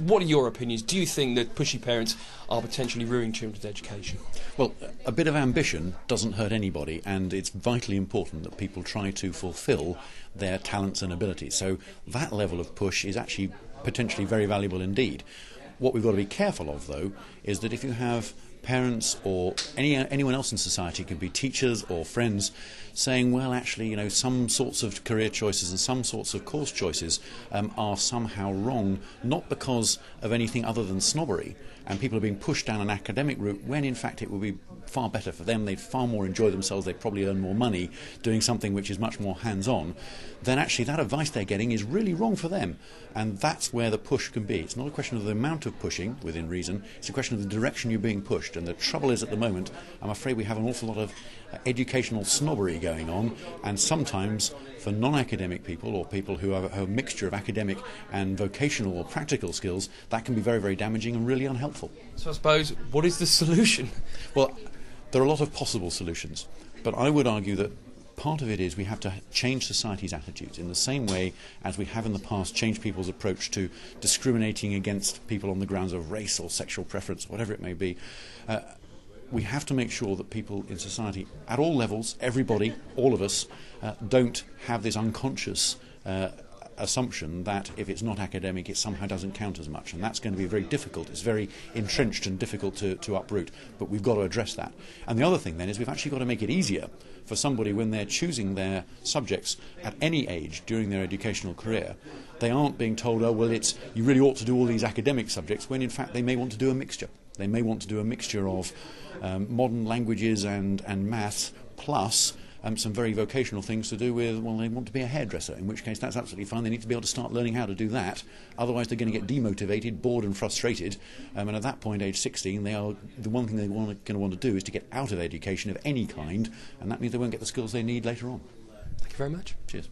What are your opinions? Do you think that pushy parents are potentially ruining children's education? Well, a bit of ambition doesn't hurt anybody, and it's vitally important that people try to fulfil their talents and abilities. So that level of push is actually potentially very valuable indeed. What we've got to be careful of, though, is that if you have parents or anyone else in society, can be teachers or friends, saying, well, actually, you know, some sorts of career choices and some sorts of course choices are somehow wrong, not because of anything other than snobbery, and people are being pushed down an academic route when in fact it would be far better for them, they'd far more enjoy themselves, they'd probably earn more money doing something which is much more hands-on, then actually that advice they're getting is really wrong for them. And that's where the push can be. It's not a question of the amount of pushing, within reason, it's a question of the direction you're being pushed. And the trouble is, at the moment, I'm afraid we have an awful lot of educational snobbery going on, and sometimes for non-academic people or people who have a mixture of academic and vocational or practical skills, that can be very, very damaging and really unhelpful. So I suppose, what is the solution? Well, there are a lot of possible solutions, but I would argue that part of it is we have to change society's attitudes in the same way as we have in the past changed people's approach to discriminating against people on the grounds of race or sexual preference, whatever it may be. We have to make sure that people in society, at all levels, everybody, all of us, don't have this unconscious assumption that if it's not academic it somehow doesn't count as much, and that's going to be very difficult. It's very entrenched and difficult to uproot, but we've got to address that. And the other thing then is we've actually got to make it easier for somebody when they're choosing their subjects at any age during their educational career. They aren't being told, oh well, it's you really ought to do all these academic subjects, when in fact they may want to do a mixture. They may want to do a mixture of modern languages and maths plus some very vocational things to do with, well, they want to be a hairdresser, in which case that's absolutely fine. They need to be able to start learning how to do that. Otherwise they're going to get demotivated, bored and frustrated, and at that point, age 16, they are the one thing they're going to want to do is to get out of education of any kind, and that means they won't get the skills they need later on. Thank you very much. Cheers.